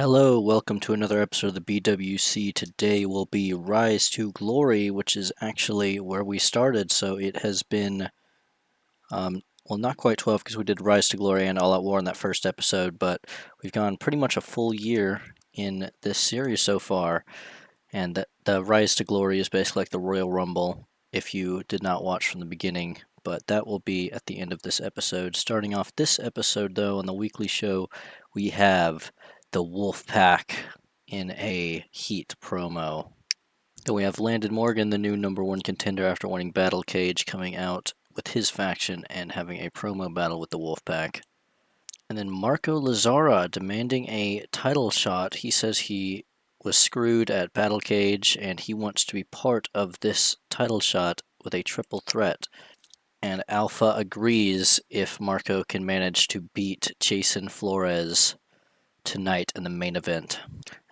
Hello, welcome to another episode of the BWC. Today will be Rise to Glory, which is actually where we started. So it has been, well, not quite 12 because we did Rise to Glory and All Out War in that first episode, but we've gone pretty much a full year in this series so far. And the Rise to Glory is basically like the Royal Rumble if you did not watch from the beginning. But that will be at the end of this episode. Starting off this episode, though, on the weekly show, we have the Wolf Pack in a Heat promo. Then we have Landon Morgan, the new #1 contender after winning Battle Cage, coming out with his faction and having a promo battle with the Wolf Pack. And then Marco Lazzara demanding a title shot. He says he was screwed at Battle Cage and he wants to be part of this title shot with a triple threat. And Alpha agrees if Marco can manage to beat Jason Flores tonight in the main event.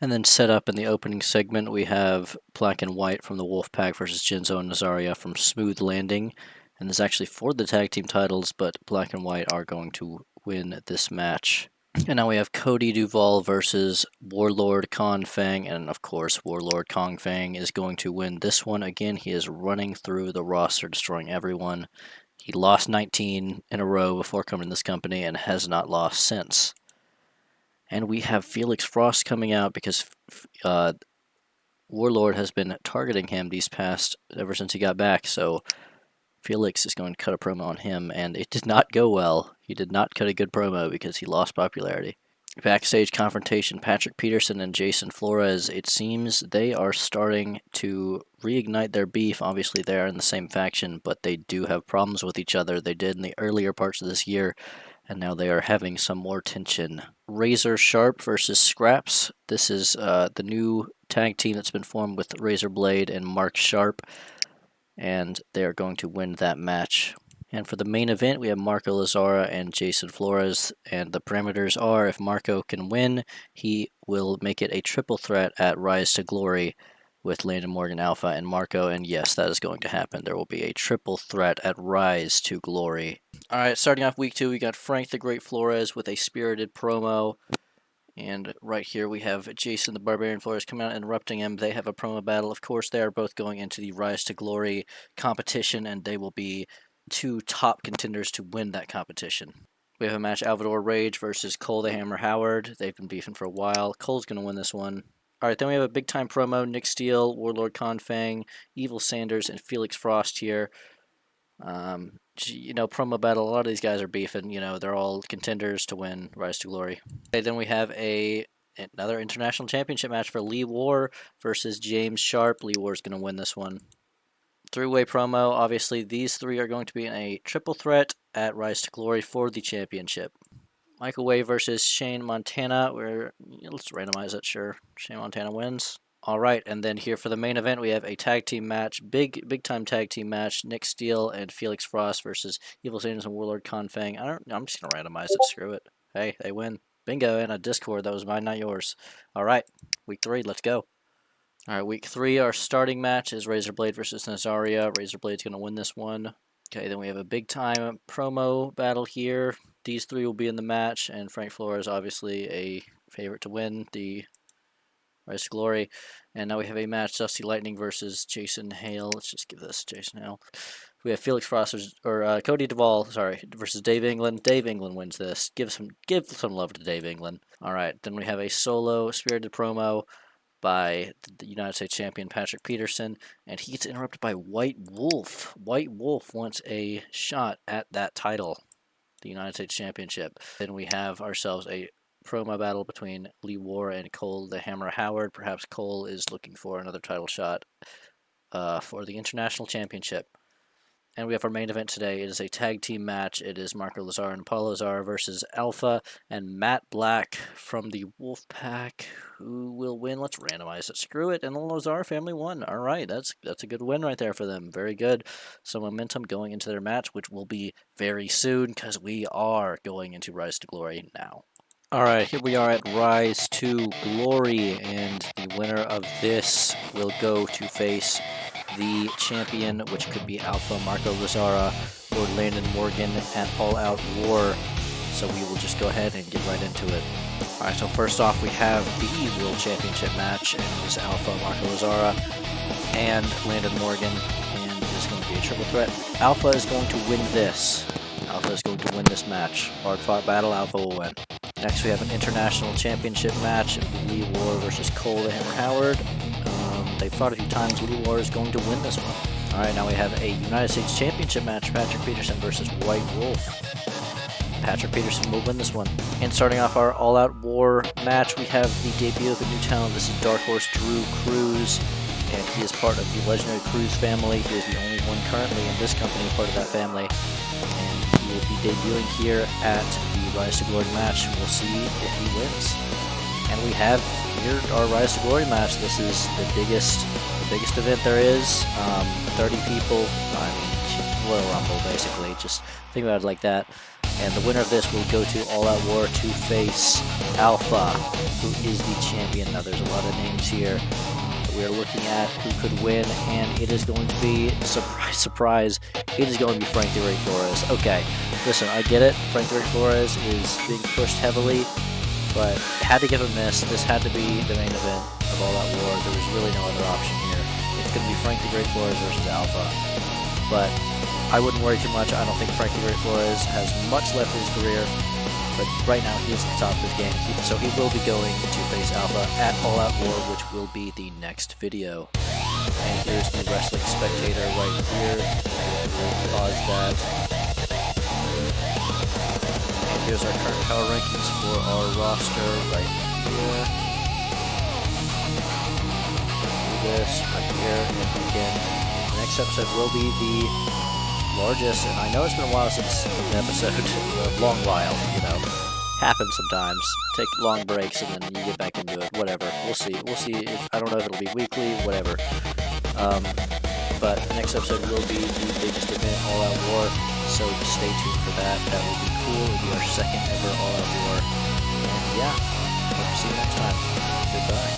And then set up in the opening segment, we have Black and White from the Wolfpack versus Genzo and Nazaria from Smooth Landing. And this is actually for the tag team titles, but Black and White are going to win this match. And now we have Cody Duvall versus Warlord Kong Fang, and of course Warlord Kong Fang is going to win this one. Again, he is running through the roster, destroying everyone. He lost 19 in a row before coming to this company and has not lost since. And we have Felix Frost coming out because Warlord has been targeting him ever since he got back, so Felix is going to cut a promo on him, and it did not go well. He did not cut a good promo because he lost popularity. Backstage confrontation, Patrick Peterson and Jason Flores. It seems they are starting to reignite their beef. Obviously, they are in the same faction, but they do have problems with each other. They did in the earlier parts of this year, and now they are having some more tension. Razor Sharp versus Scraps. This is the new tag team that's been formed with Razor Blade and Mark Sharp, and they are going to win that match. And for the main event, we have Marco Lazzara and Jason Flores, and the parameters are if Marco can win, he will make it a triple threat at Rise to Glory with Landon Morgan Alpha and Marco, and yes, that is going to happen. There will be a triple threat at Rise to Glory. Alright, starting off week 2, we got Frank the Great Flores with a spirited promo. And right here we have Jason the Barbarian Flores coming out and interrupting him. They have a promo battle. Of course, they are both going into the Rise to Glory competition, and they will be two top contenders to win that competition. We have a match, Alvador Rage versus Cole the Hammer Howard. They've been beefing for a while. Cole's going to win this one. Alright, then we have a big-time promo. Nick Steele, Warlord Kong Fang, Evil Sanders, and Felix Frost here. Promo battle, a lot of these guys are beefing. They're all contenders to win Rise to Glory. Okay, then we have another international championship match for Lee War versus James Sharp. Lee War is going to win this one. Three-way promo. Obviously, these three are going to be in a triple threat at Rise to Glory for the championship. Michael Way versus Shane Montana. Let's randomize it, sure. Shane Montana wins. All right, and then here for the main event, we have a tag team match, big time tag team match. Nick Steele and Felix Frost versus Evil Sanders and Warlord Kong Fang. I'm just gonna randomize it. Screw it. Hey, they win. Bingo! And a Discord that was mine, not yours. All right, week 3, let's go. All right, week 3, our starting match is Razor Blade versus Nazaria. Razor Blade's gonna win this one. Okay, then we have a big time promo battle here. These 3 will be in the match, and Frank Flores obviously a favorite to win the Rise to Glory. And now we have a match, Dusty Lightning versus Jason Hale. Let's just give this Jason Hale. We have Felix Frost Cody Duvall, versus Dave England. Dave England wins this. Give some love to Dave England. All right, then we have a solo spirited promo by the United States champion Patrick Peterson, and he gets interrupted by White Wolf. White Wolf wants a shot at that title, the United States Championship. Then we have ourselves a promo battle between Lee War and Cole the Hammer Howard. Perhaps Cole is looking for another title shot for the International Championship. And we have our main event today. It is a tag team match. It is Marco Lazzara and Paul Lazzara versus Alpha and Matt Black from the Wolfpack. Who will win? Let's randomize it. Screw it. And the Lazzara family won. All right, that's a good win right there for them. Very good. Some momentum going into their match, which will be very soon because we are going into Rise to Glory now. Alright, here we are at Rise to Glory, and the winner of this will go to face the champion, which could be Alpha Marco Lazzara or Landon Morgan at All Out War. So we will just go ahead and get right into it. Alright, so first off we have the World Championship match, and it's Alpha, Marco Lazara, and Landon Morgan, and it's going to be a triple threat. Alpha is going to win this. Alpha is going to win this match. Hard fought battle, Alpha will win. Next we have an International Championship match, Lee War versus Cole the Hammer Howard. They've fought a few times. Lee War is going to win this one. Alright, now we have a United States Championship match, Patrick Peterson versus White Wolf. Patrick Peterson will win this one. And starting off our all-out war match, we have the debut of a new talent. This is Dark Horse Drew Cruz, and he is part of the legendary Cruz family. He is the only one currently in this company part of that family. And he will be debuting here at the Rise to Glory match. We'll see if he wins. And we have here our Rise to Glory match. This is the biggest event there is. 30 people. I mean, Royal Rumble basically. Just think about it like that. And the winner of this will go to All Out War to face Alpha, who is the champion. Now there's a lot of names here that we are looking at who could win, and it is going to be, surprise, it is going to be Frank the Ray Flores. Okay, listen, I get it. Frank the Ray Flores is being pushed heavily, but had to give a miss. This had to be the main event of All Out War. There was really no other option here. It's going to be Frank the Great Flores versus Alpha, but I wouldn't worry too much. I don't think Frank the Great Flores has much left in his career, but right now he is at the top of his game, so he will be going to face Alpha at All Out War, which will be the next video. And here's the Wrestling Spectator right here. We'll pause that. And here's our current power rankings for our roster right here. Do this right here, and again, the next episode will be the largest, and I know it's been a while since an episode, a long while, you know, happens sometimes, take long breaks and then you get back into it, whatever, we'll see if, I don't know if it'll be weekly, whatever, but the next episode will be the biggest event, All Out War, so just stay tuned for that. That will be cool. It'll be our second ever All Out War, and yeah, hope to see you next time. Goodbye.